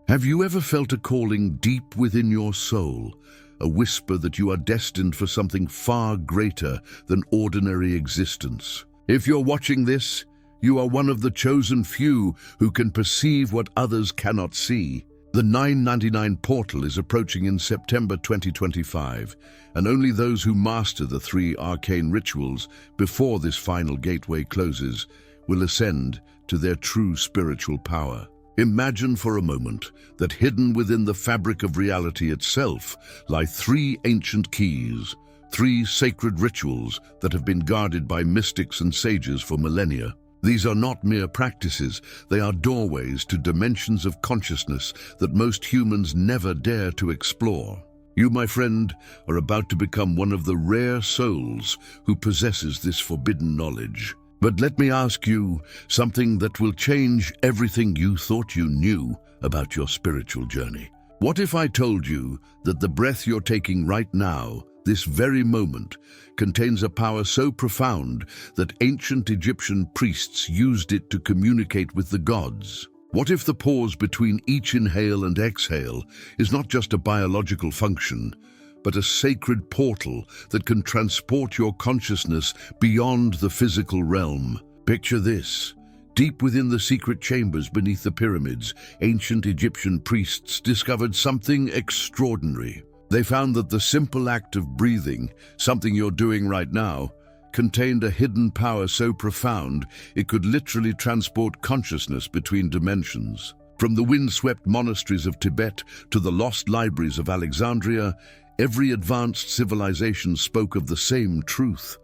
Have you ever felt a calling deep within your soul, a whisper that you are destined for something far greater than ordinary existence? If you're watching this, you are one of the chosen few who can perceive what others cannot see. The 999 portal is approaching in September 2025, and only those who master the 3 arcane rituals before this final gateway closes will ascend to their true spiritual power. Imagine for a moment that hidden within the fabric of reality itself lie 3 ancient keys, 3 sacred rituals that have been guarded by mystics and sages for millennia. These are not mere practices, they are doorways to dimensions of consciousness that most humans never dare to explore. You, my friend, are about to become one of the rare souls who possesses this forbidden knowledge. But let me ask you something that will change everything you thought you knew about your spiritual journey. What if I told you that the breath you're taking right now, this very moment, contains a power so profound that ancient Egyptian priests used it to communicate with the gods? What if the pause between each inhale and exhale is not just a biological function, but a sacred portal that can transport your consciousness beyond the physical realm? Picture this. Deep within the secret chambers beneath the pyramids, ancient Egyptian priests discovered something extraordinary. They found that the simple act of breathing, something you're doing right now, contained a hidden power so profound it could literally transport consciousness between dimensions. From the windswept monasteries of Tibet to the lost libraries of Alexandria, every advanced civilization spoke of the same truth.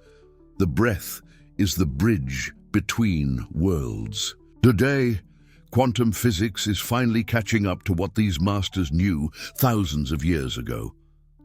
The breath is the bridge between worlds. Today, quantum physics is finally catching up to what these masters knew thousands of years ago.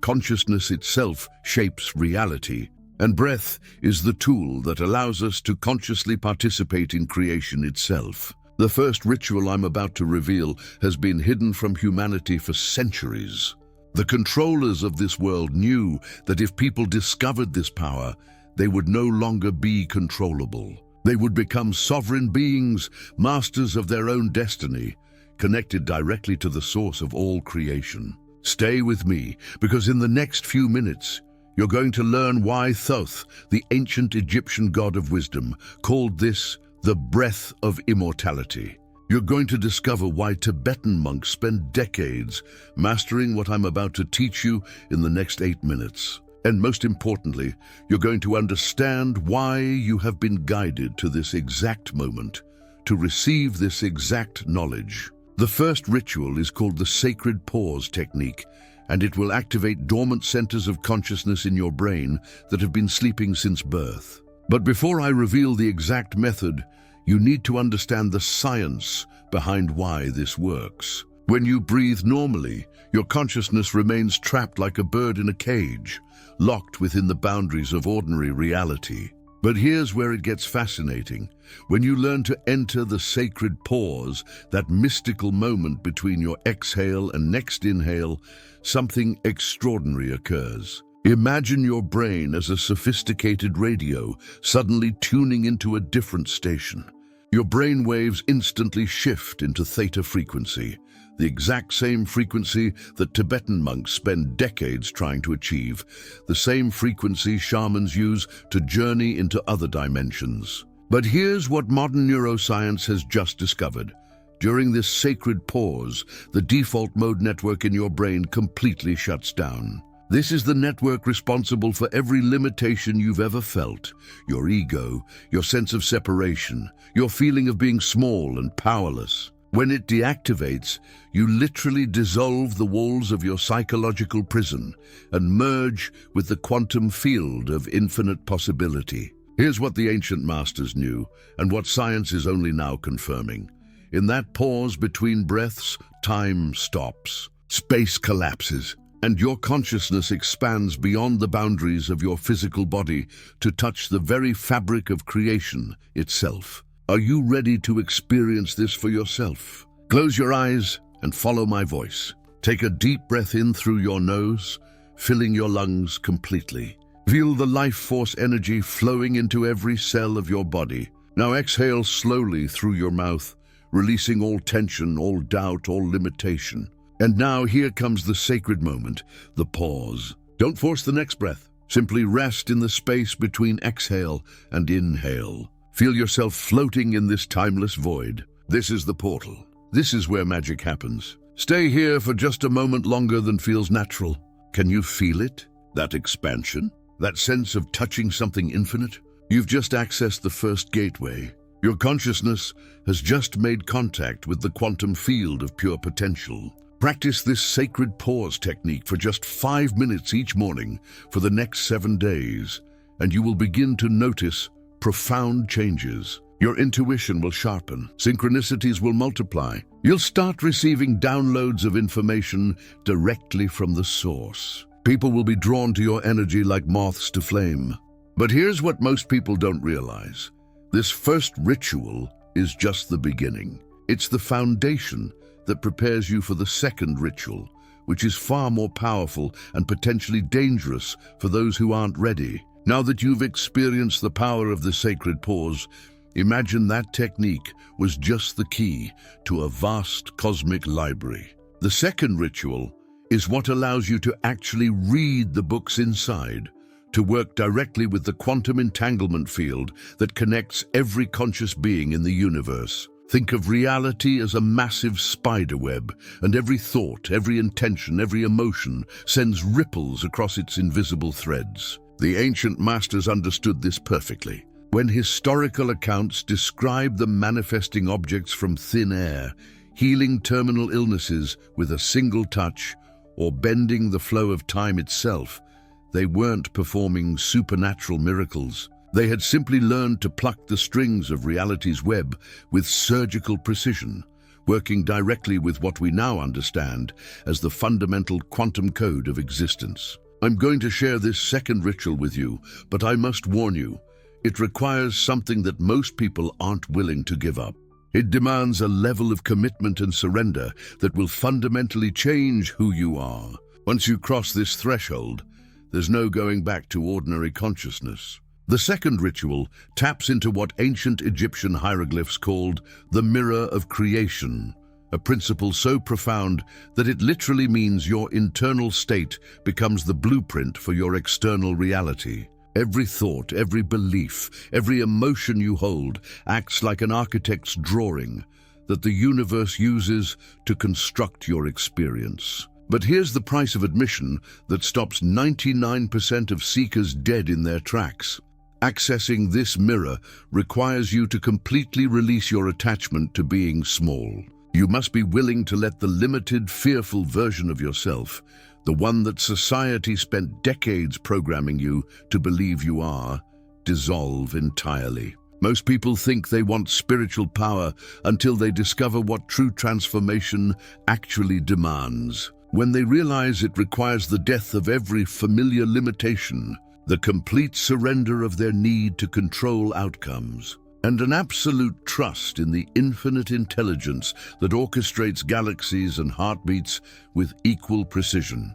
Consciousness itself shapes reality, and breath is the tool that allows us to consciously participate in creation itself. The first ritual I'm about to reveal has been hidden from humanity for centuries. The controllers of this world knew that if people discovered this power, they would no longer be controllable. They would become sovereign beings, masters of their own destiny, connected directly to the source of all creation. Stay with me, because in the next few minutes, you're going to learn why Thoth, the ancient Egyptian god of wisdom, called this the breath of immortality. You're going to discover why Tibetan monks spend decades mastering what I'm about to teach you in the next 8 minutes. And most importantly, you're going to understand why you have been guided to this exact moment, to receive this exact knowledge. The first ritual is called the sacred pause technique, and it will activate dormant centers of consciousness in your brain that have been sleeping since birth. But before I reveal the exact method, you need to understand the science behind why this works. When you breathe normally, your consciousness remains trapped like a bird in a cage, locked within the boundaries of ordinary reality. But here's where it gets fascinating. When you learn to enter the sacred pause, that mystical moment between your exhale and next inhale, something extraordinary occurs. Imagine your brain as a sophisticated radio, suddenly tuning into a different station. Your brain waves instantly shift into theta frequency, the exact same frequency that Tibetan monks spend decades trying to achieve, the same frequency shamans use to journey into other dimensions. But here's what modern neuroscience has just discovered. During this sacred pause, the default mode network in your brain completely shuts down. This is the network responsible for every limitation you've ever felt: your ego, your sense of separation, your feeling of being small and powerless. When it deactivates, you literally dissolve the walls of your psychological prison and merge with the quantum field of infinite possibility. Here's what the ancient masters knew, and what science is only now confirming. In that pause between breaths, time stops, space collapses, and your consciousness expands beyond the boundaries of your physical body to touch the very fabric of creation itself. Are you ready to experience this for yourself? Close your eyes and follow my voice. Take a deep breath in through your nose, filling your lungs completely. Feel the life force energy flowing into every cell of your body. Now exhale slowly through your mouth, releasing all tension, all doubt, all limitation. And now here comes the sacred moment, the pause. Don't force the next breath. Simply rest in the space between exhale and inhale. Feel yourself floating in this timeless void. This is the portal. This is where magic happens. Stay here for just a moment longer than feels natural. Can you feel it? That expansion? That sense of touching something infinite? You've just accessed the first gateway. Your consciousness has just made contact with the quantum field of pure potential. Practice this sacred pause technique for just 5 minutes each morning for the next 7 days, and you will begin to notice profound changes. Your intuition will sharpen, synchronicities will multiply. You'll start receiving downloads of information directly from the source. People will be drawn to your energy like moths to flame. But here's what most people don't realize. This first ritual is just the beginning. It's the foundation that prepares you for the second ritual, which is far more powerful and potentially dangerous for those who aren't ready. Now that you've experienced the power of the sacred pause, imagine that technique was just the key to a vast cosmic library. The second ritual is what allows you to actually read the books inside, to work directly with the quantum entanglement field that connects every conscious being in the universe. Think of reality as a massive spider web, and every thought, every intention, every emotion sends ripples across its invisible threads. The ancient masters understood this perfectly. When historical accounts describe them manifesting objects from thin air, healing terminal illnesses with a single touch, or bending the flow of time itself, they weren't performing supernatural miracles. They had simply learned to pluck the strings of reality's web with surgical precision, working directly with what we now understand as the fundamental quantum code of existence. I'm going to share this second ritual with you, but I must warn you, it requires something that most people aren't willing to give up. It demands a level of commitment and surrender that will fundamentally change who you are. Once you cross this threshold, there's no going back to ordinary consciousness. The second ritual taps into what ancient Egyptian hieroglyphs called the mirror of creation, a principle so profound that it literally means your internal state becomes the blueprint for your external reality. Every thought, every belief, every emotion you hold acts like an architect's drawing that the universe uses to construct your experience. But here's the price of admission that stops 99% of seekers dead in their tracks. Accessing this mirror requires you to completely release your attachment to being small. You must be willing to let the limited, fearful version of yourself, the one that society spent decades programming you to believe you are, dissolve entirely. Most people think they want spiritual power until they discover what true transformation actually demands. When they realize it requires the death of every familiar limitation, the complete surrender of their need to control outcomes, and an absolute trust in the infinite intelligence that orchestrates galaxies and heartbeats with equal precision.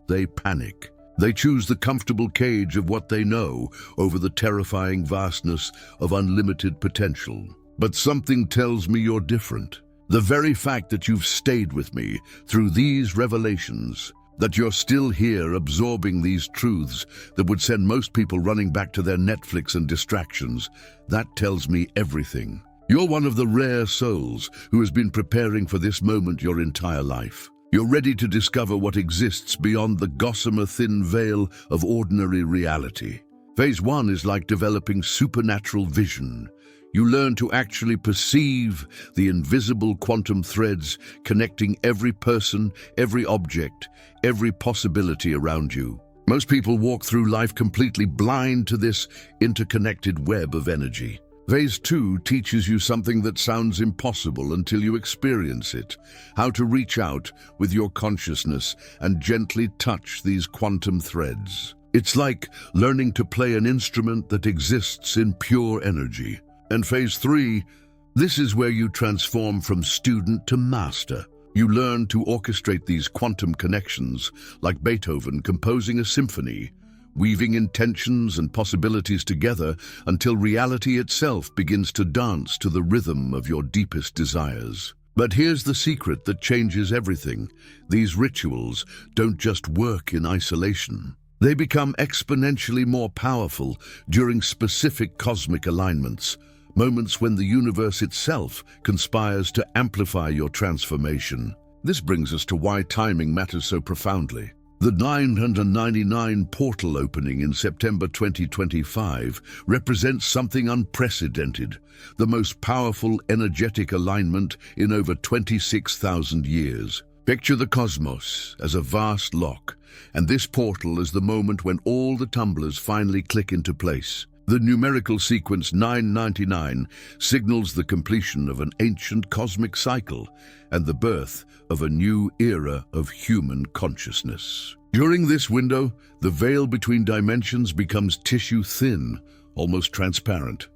They panic. They choose the comfortable cage of what they know over the terrifying vastness of unlimited potential. But something tells me you're different. The very fact that you've stayed with me through these revelations, that you're still here absorbing these truths that would send most people running back to their Netflix and distractions, that tells me everything. You're one of the rare souls who has been preparing for this moment your entire life. You're ready to discover what exists beyond the gossamer thin veil of ordinary reality. Phase 1 is like developing supernatural vision. You learn to actually perceive the invisible quantum threads connecting every person, every object, every possibility around you. Most people walk through life completely blind to this interconnected web of energy. Phase 2 teaches you something that sounds impossible until you experience it, how to reach out with your consciousness and gently touch these quantum threads. It's like learning to play an instrument that exists in pure energy. And Phase 3, this is where you transform from student to master. You learn to orchestrate these quantum connections like Beethoven composing a symphony, weaving intentions and possibilities together until reality itself begins to dance to the rhythm of your deepest desires. But here's the secret that changes everything. These rituals don't just work in isolation. They become exponentially more powerful during specific cosmic alignments, moments when the universe itself conspires to amplify your transformation. This brings us to why timing matters so profoundly. The 999 portal opening in September 2025 represents something unprecedented, the most powerful energetic alignment in over 26,000 years. Picture the cosmos as a vast lock, and this portal is the moment when all the tumblers finally click into place. The numerical sequence 999 signals the completion of an ancient cosmic cycle and the birth of a new era of human consciousness. During this window, the veil between dimensions becomes tissue-thin, almost transparent.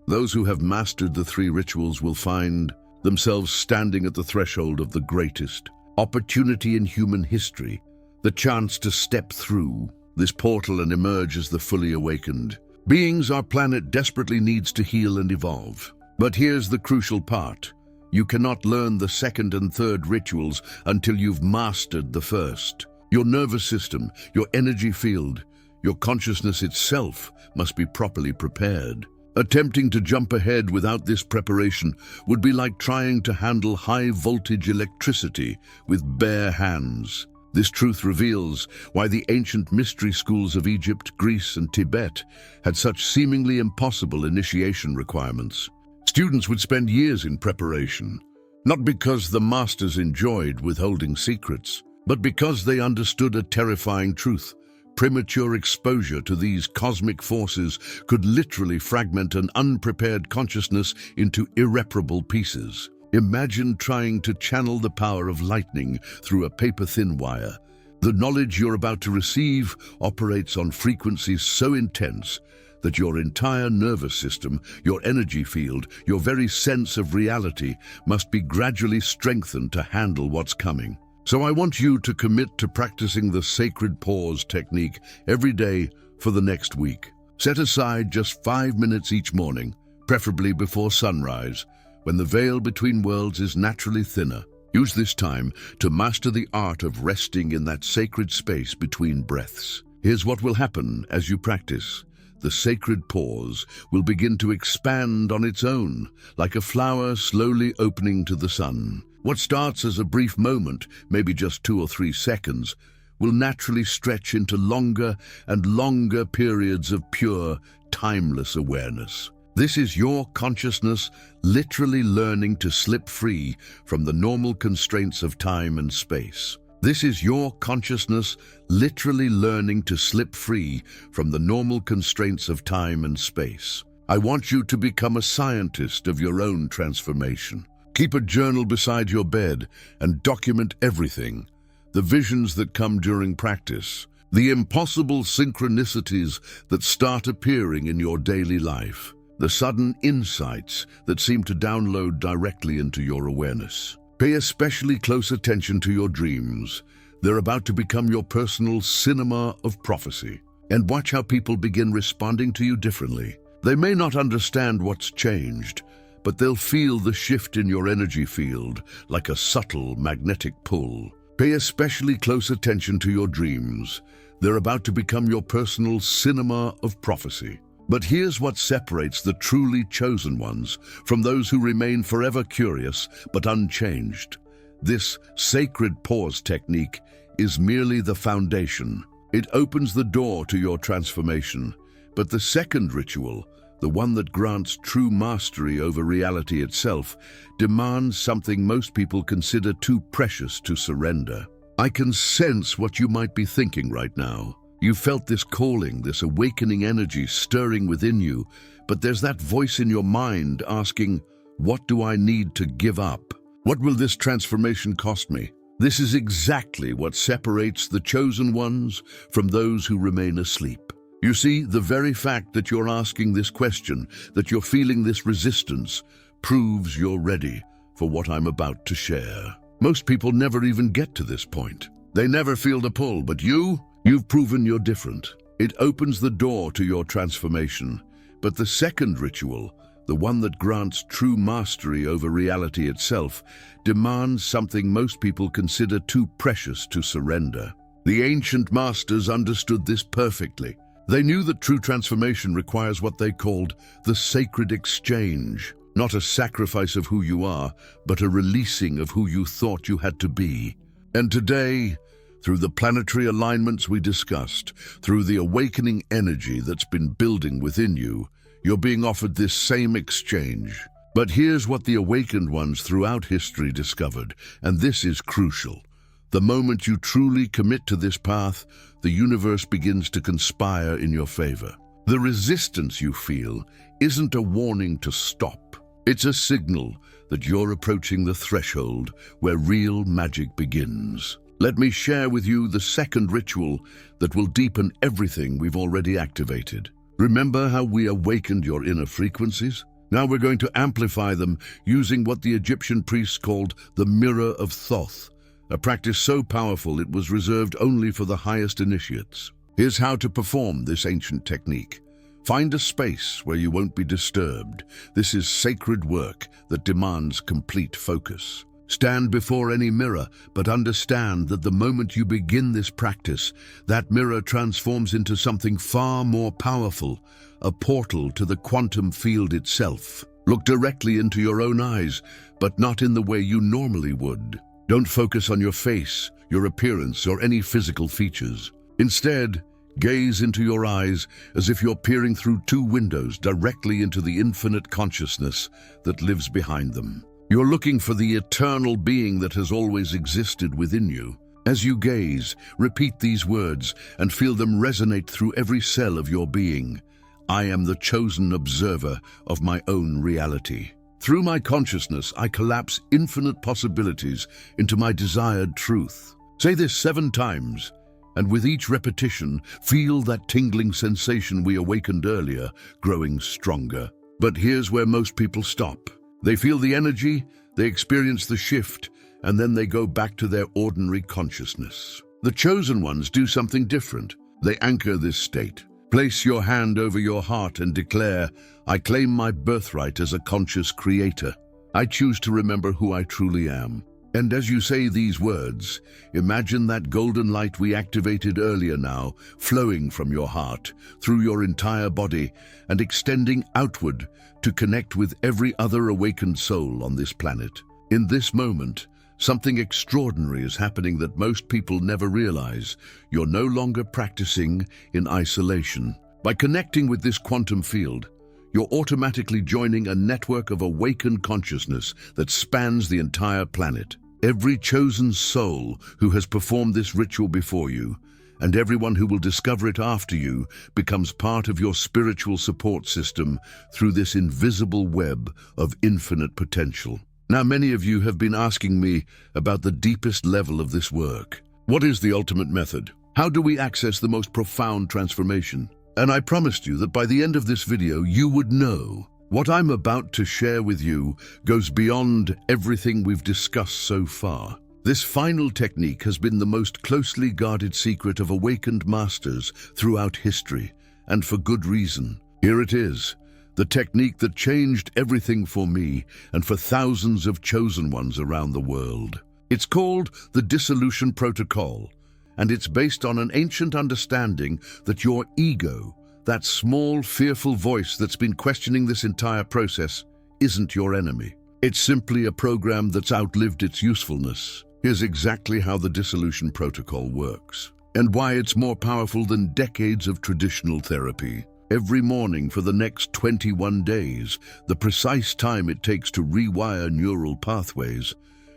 Those who have mastered the three rituals will find themselves standing at the threshold of the greatest opportunity in human history, the chance to step through this portal and emerge as the fully awakened beings our planet desperately needs to heal and evolve. But here's the crucial part. You cannot learn the second and third rituals until you've mastered the first. Your nervous system, your energy field, your consciousness itself must be properly prepared. Attempting to jump ahead without this preparation would be like trying to handle high-voltage electricity with bare hands. This truth reveals why the ancient mystery schools of Egypt, Greece, and Tibet had such seemingly impossible initiation requirements. Students would spend years in preparation, not because the masters enjoyed withholding secrets, but because they understood a terrifying truth. Premature exposure to these cosmic forces could literally fragment an unprepared consciousness into irreparable pieces. Imagine trying to channel the power of lightning through a paper-thin wire. The knowledge you're about to receive operates on frequencies so intense that your entire nervous system, your energy field, your very sense of reality must be gradually strengthened to handle what's coming. So I want you to commit to practicing the sacred pause technique every day for the next week. Set aside just 5 minutes each morning, preferably before sunrise, when the veil between worlds is naturally thinner. Use this time to master the art of resting in that sacred space between breaths. Here's what will happen as you practice. The sacred pause will begin to expand on its own, like a flower slowly opening to the sun. What starts as a brief moment, maybe just 2 or 3 seconds, will naturally stretch into longer and longer periods of pure, timeless awareness. This is your consciousness literally learning to slip free from the normal constraints of time and space. This is your consciousness literally learning to slip free from the normal constraints of time and space. I want you to become a scientist of your own transformation. Keep a journal beside your bed and document everything. The visions that come during practice, the impossible synchronicities that start appearing in your daily life, the sudden insights that seem to download directly into your awareness. Pay especially close attention to your dreams. They're about to become your personal cinema of prophecy. And watch how people begin responding to you differently. They may not understand what's changed, but they'll feel the shift in your energy field like a subtle magnetic pull. Pay especially close attention to your dreams. They're about to become your personal cinema of prophecy. But here's what separates the truly chosen ones from those who remain forever curious but unchanged. This sacred pause technique is merely the foundation. It opens the door to your transformation. But the second ritual, the one that grants true mastery over reality itself, demands something most people consider too precious to surrender. I can sense what you might be thinking right now. You felt this calling, this awakening energy stirring within you, but there's that voice in your mind asking, what do I need to give up? What will this transformation cost me? This is exactly what separates the chosen ones from those who remain asleep. You see, the very fact that you're asking this question, that you're feeling this resistance, proves you're ready for what I'm about to share. Most people never even get to this point. They never feel the pull, but you've proven you're different. It opens the door to your transformation. But the second ritual, the one that grants true mastery over reality itself, demands something most people consider too precious to surrender. The ancient masters understood this perfectly. They knew that true transformation requires what they called the sacred exchange, not a sacrifice of who you are, but a releasing of who you thought you had to be. And today, through the planetary alignments we discussed, through the awakening energy that's been building within you, you're being offered this same exchange. But here's what the awakened ones throughout history discovered, and this is crucial. The moment you truly commit to this path, the universe begins to conspire in your favor. The resistance you feel isn't a warning to stop. It's a signal that you're approaching the threshold where real magic begins. Let me share with you the second ritual that will deepen everything we've already activated. Remember how we awakened your inner frequencies? Now we're going to amplify them using what the Egyptian priests called the Mirror of Thoth, a practice so powerful it was reserved only for the highest initiates. Here's how to perform this ancient technique. Find a space where you won't be disturbed. This is sacred work that demands complete focus. Stand before any mirror, but understand that the moment you begin this practice, that mirror transforms into something far more powerful, a portal to the quantum field itself. Look directly into your own eyes, but not in the way you normally would. Don't focus on your face, your appearance, or any physical features. Instead, gaze into your eyes as if you're peering through two windows directly into the infinite consciousness that lives behind them. You're looking for the eternal being that has always existed within you. As you gaze, repeat these words and feel them resonate through every cell of your being. I am the chosen observer of my own reality. Through my consciousness, I collapse infinite possibilities into my desired truth. Say this 7 times, and with each repetition, feel that tingling sensation we awakened earlier growing stronger. But here's where most people stop. They feel the energy, they experience the shift, and then they go back to their ordinary consciousness. The chosen ones do something different. They anchor this state. Place your hand over your heart and declare, I claim my birthright as a conscious creator. I choose to remember who I truly am. And as you say these words, imagine that golden light we activated earlier now flowing from your heart, through your entire body, and extending outward to connect with every other awakened soul on this planet. In this moment, something extraordinary is happening that most people never realize. You're no longer practicing in isolation. By connecting with this quantum field, you're automatically joining a network of awakened consciousness that spans the entire planet. Every chosen soul who has performed this ritual before you, and everyone who will discover it after you, becomes part of your spiritual support system through this invisible web of infinite potential. Now, many of you have been asking me about the deepest level of this work. What is the ultimate method? How do we access the most profound transformation? And I promised you that by the end of this video, you would know. What I'm about to share with you goes beyond everything we've discussed so far. This final technique has been the most closely guarded secret of awakened masters throughout history, and for good reason. Here it is, the technique that changed everything for me and for thousands of chosen ones around the world. It's called the Dissolution Protocol, and it's based on an ancient understanding that your ego, that small, fearful voice that's been questioning this entire process, isn't your enemy. It's simply a program that's outlived its usefulness. Here's exactly how the Dissolution Protocol works, and why it's more powerful than decades of traditional therapy. Every morning for the next 21 days, the precise time it takes to rewire neural pathways,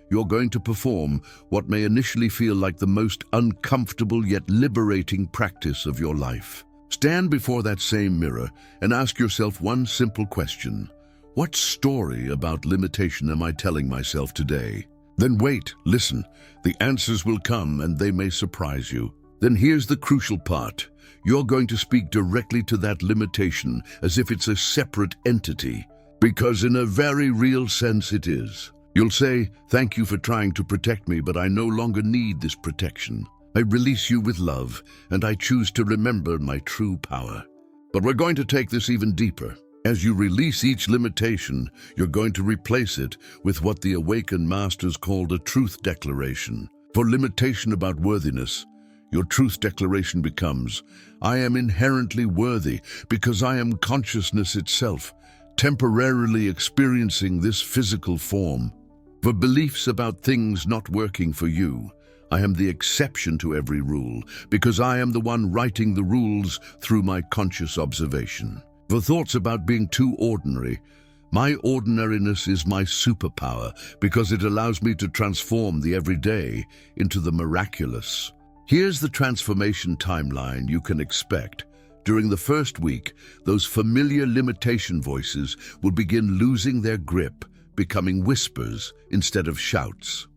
you're going to perform what may initially feel like the most uncomfortable yet liberating practice of your life. Stand before that same mirror and ask yourself one simple question. What story about limitation am I telling myself today? Then wait, listen. The answers will come and they may surprise you. Then here's the crucial part. You're going to speak directly to that limitation as if it's a separate entity, because in a very real sense it is. You'll say, thank you for trying to protect me, but I no longer need this protection. I release you with love, and I choose to remember my true power. But we're going to take this even deeper. As you release each limitation, you're going to replace it with what the awakened masters called a truth declaration. For limitation about worthiness, your truth declaration becomes, I am inherently worthy because I am consciousness itself, temporarily experiencing this physical form. For beliefs about things not working for you, I am the exception to every rule because I am the one writing the rules through my conscious observation. For thoughts about being too ordinary, my ordinariness is my superpower because it allows me to transform the everyday into the miraculous. Here's the transformation timeline you can expect. During the first week, those familiar limitation voices will begin losing their grip, becoming whispers instead of shouts.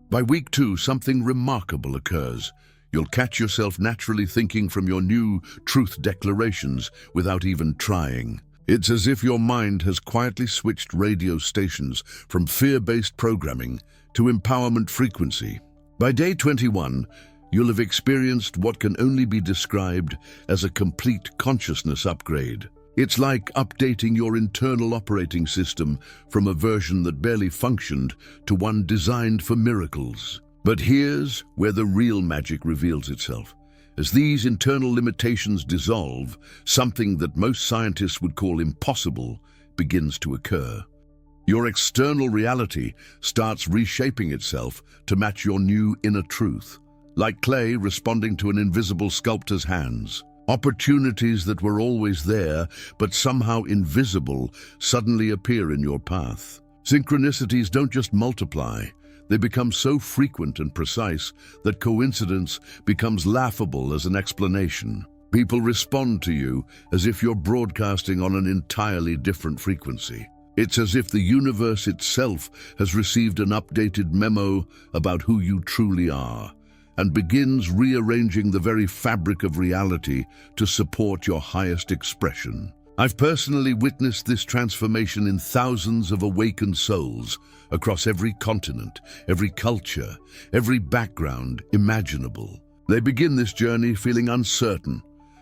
By week 2, something remarkable occurs. You'll catch yourself naturally thinking from your new truth declarations without even trying. It's as if your mind has quietly switched radio stations from fear-based programming to empowerment frequency. By day 21, you'll have experienced what can only be described as a complete consciousness upgrade. It's like updating your internal operating system from a version that barely functioned to one designed for miracles. But here's where the real magic reveals itself. As these internal limitations dissolve, something that most scientists would call impossible begins to occur. Your external reality starts reshaping itself to match your new inner truth. Like clay responding to an invisible sculptor's hands. Opportunities that were always there, but somehow invisible, suddenly appear in your path. Synchronicities don't just multiply. They become so frequent and precise that coincidence becomes laughable as an explanation. People respond to you as if you're broadcasting on an entirely different frequency. It's as if the universe itself has received an updated memo about who you truly are, and begins rearranging the very fabric of reality to support your highest expression. I've personally witnessed this transformation in thousands of awakened souls across every continent, every culture, every background imaginable. They begin this journey feeling uncertain,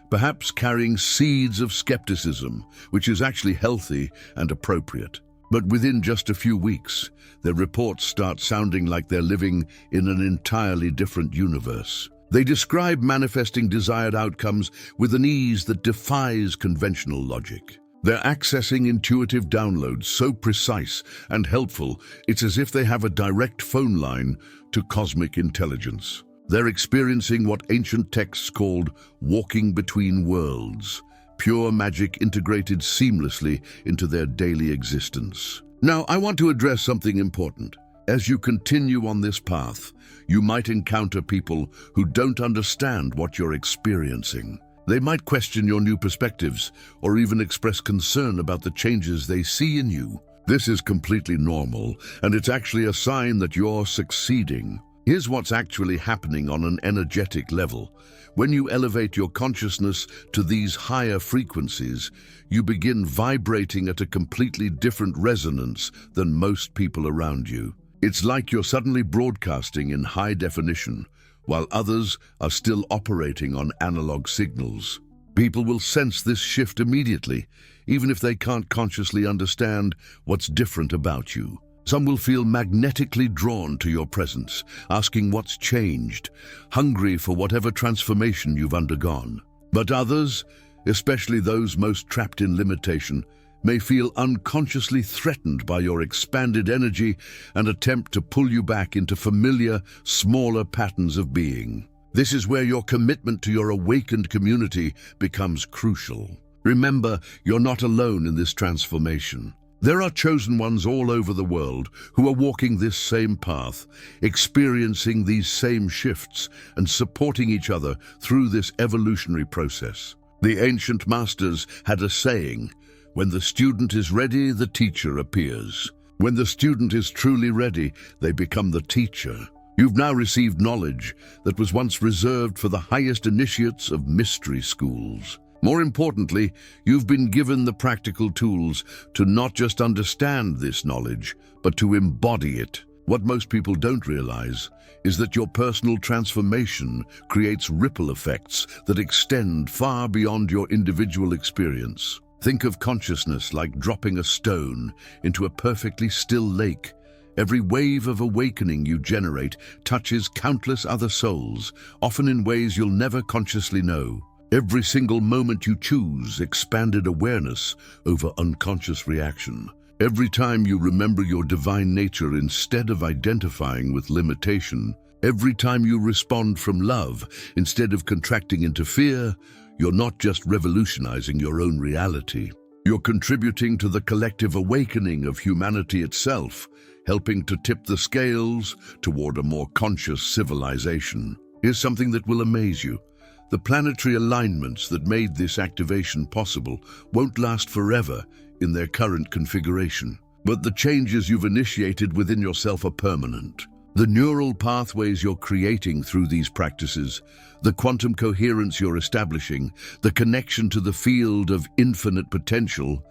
perhaps carrying seeds of skepticism, which is actually healthy and appropriate. But within just a few weeks, their reports start sounding like they're living in an entirely different universe. They describe manifesting desired outcomes with an ease that defies conventional logic. They're accessing intuitive downloads so precise and helpful, it's as if they have a direct phone line to cosmic intelligence. They're experiencing what ancient texts called walking between worlds, pure magic integrated seamlessly into their daily existence. Now, I want to address something important. As you continue on this path, you might encounter people who don't understand what you're experiencing. They might question your new perspectives or even express concern about the changes they see in you. This is completely normal, and it's actually a sign that you're succeeding. Here's what's actually happening on an energetic level. When you elevate your consciousness to these higher frequencies, you begin vibrating at a completely different resonance than most people around you. It's like you're suddenly broadcasting in high definition, while others are still operating on analog signals. People will sense this shift immediately, even if they can't consciously understand what's different about you. Some will feel magnetically drawn to your presence, asking what's changed, hungry for whatever transformation you've undergone. But others, especially those most trapped in limitation, may feel unconsciously threatened by your expanded energy and attempt to pull you back into familiar, smaller patterns of being. This is where your commitment to your awakened community becomes crucial. Remember, you're not alone in this transformation. There are chosen ones all over the world who are walking this same path, experiencing these same shifts and supporting each other through this evolutionary process. The ancient masters had a saying, "When the student is ready, the teacher appears." When the student is truly ready, they become the teacher. You've now received knowledge that was once reserved for the highest initiates of mystery schools. More importantly, you've been given the practical tools to not just understand this knowledge, but to embody it. What most people don't realize is that your personal transformation creates ripple effects that extend far beyond your individual experience. Think of consciousness like dropping a stone into a perfectly still lake. Every wave of awakening you generate touches countless other souls, often in ways you'll never consciously know. Every single moment you choose expanded awareness over unconscious reaction. Every time you remember your divine nature instead of identifying with limitation, every time you respond from love instead of contracting into fear, you're not just revolutionizing your own reality. You're contributing to the collective awakening of humanity itself, helping to tip the scales toward a more conscious civilization. Here's something that will amaze you. The planetary alignments that made this activation possible won't last forever in their current configuration. But the changes you've initiated within yourself are permanent. The neural pathways you're creating through these practices, the quantum coherence you're establishing, the connection to the field of infinite potential,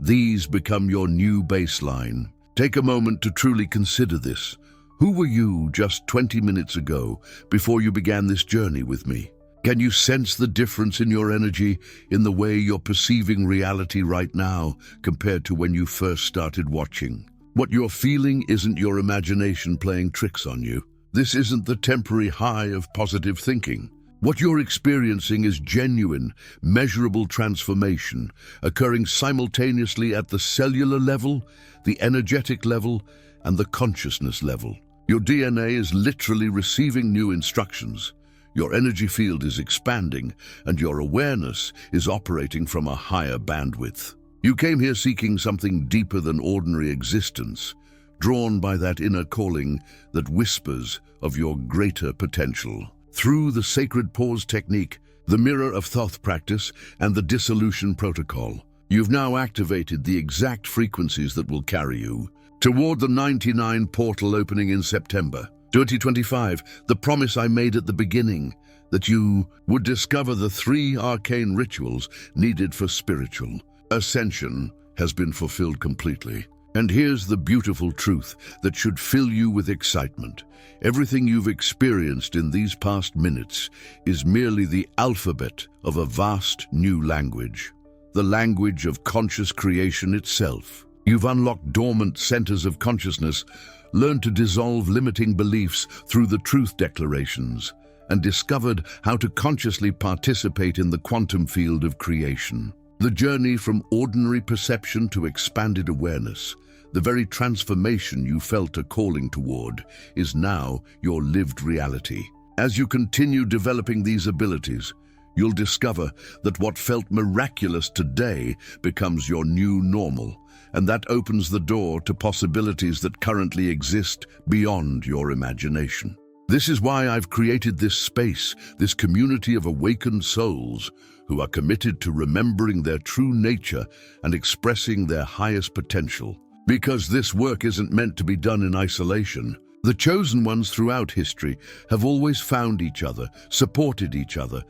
these become your new baseline. Take a moment to truly consider this. Who were you just 20 minutes ago before you began this journey with me? Can you sense the difference in your energy, in the way you're perceiving reality right now compared to when you first started watching? What you're feeling isn't your imagination playing tricks on you. This isn't the temporary high of positive thinking. What you're experiencing is genuine, measurable transformation, occurring simultaneously at the cellular level, the energetic level, and the consciousness level. Your DNA is literally receiving new instructions. Your energy field is expanding, and your awareness is operating from a higher bandwidth. You came here seeking something deeper than ordinary existence, drawn by that inner calling that whispers of your greater potential. Through the sacred pause technique, the mirror of Thoth practice, and the dissolution protocol, you've now activated the exact frequencies that will carry you toward the 99 portal opening in September 2025, the promise I made at the beginning, that you would discover the 3 arcane rituals needed for spiritual ascension, has been fulfilled completely. And here's the beautiful truth that should fill you with excitement. Everything you've experienced in these past minutes is merely the alphabet of a vast new language, the language of conscious creation itself. You've unlocked dormant centers of consciousness, learned to dissolve limiting beliefs through the truth declarations, and discovered how to consciously participate in the quantum field of creation. The journey from ordinary perception to expanded awareness, the very transformation you felt a calling toward, is now your lived reality. As you continue developing these abilities, you'll discover that what felt miraculous today becomes your new normal, and that opens the door to possibilities that currently exist beyond your imagination. This is why I've created this space, this community of awakened souls who are committed to remembering their true nature and expressing their highest potential. Because this work isn't meant to be done in isolation. The chosen ones throughout history have always found each other, supported each other,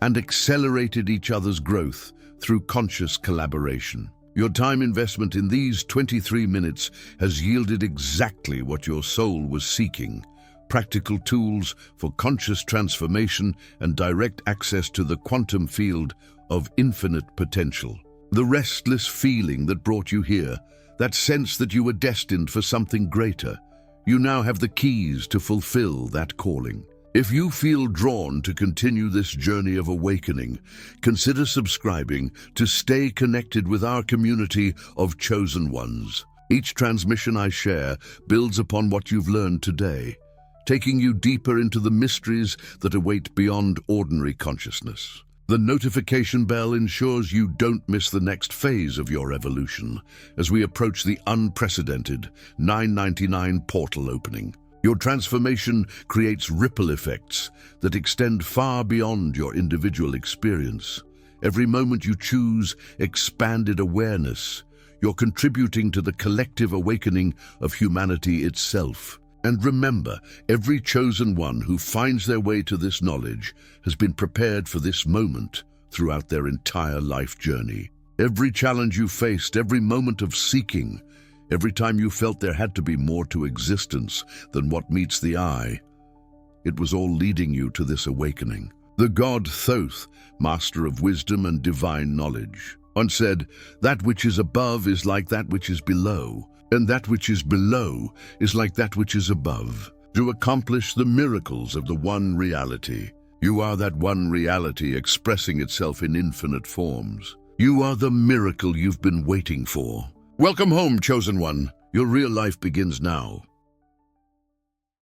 and accelerated each other's growth through conscious collaboration. Your time investment in these 23 minutes has yielded exactly what your soul was seeking: practical tools for conscious transformation and direct access to the quantum field of infinite potential. The restless feeling that brought you here, that sense that you were destined for something greater, you now have the keys to fulfill that calling. If you feel drawn to continue this journey of awakening, consider subscribing to stay connected with our community of chosen ones. Each transmission I share builds upon what you've learned today, taking you deeper into the mysteries that await beyond ordinary consciousness. The notification bell ensures you don't miss the next phase of your evolution as we approach the unprecedented 999 portal opening. Your transformation creates ripple effects that extend far beyond your individual experience. Every moment you choose expanded awareness, you're contributing to the collective awakening of humanity itself. And remember, every chosen one who finds their way to this knowledge has been prepared for this moment throughout their entire life journey. Every challenge you faced, every moment of seeking, Every time you felt there had to be more to existence than what meets the eye, it was all leading you to this awakening. The god Thoth, master of wisdom and divine knowledge, once said, "That which is above is like that which is below, and that which is below is like that which is above." To accomplish the miracles of the one reality, you are that one reality expressing itself in infinite forms. You are the miracle you've been waiting for. Welcome home, chosen one. Your real life begins now.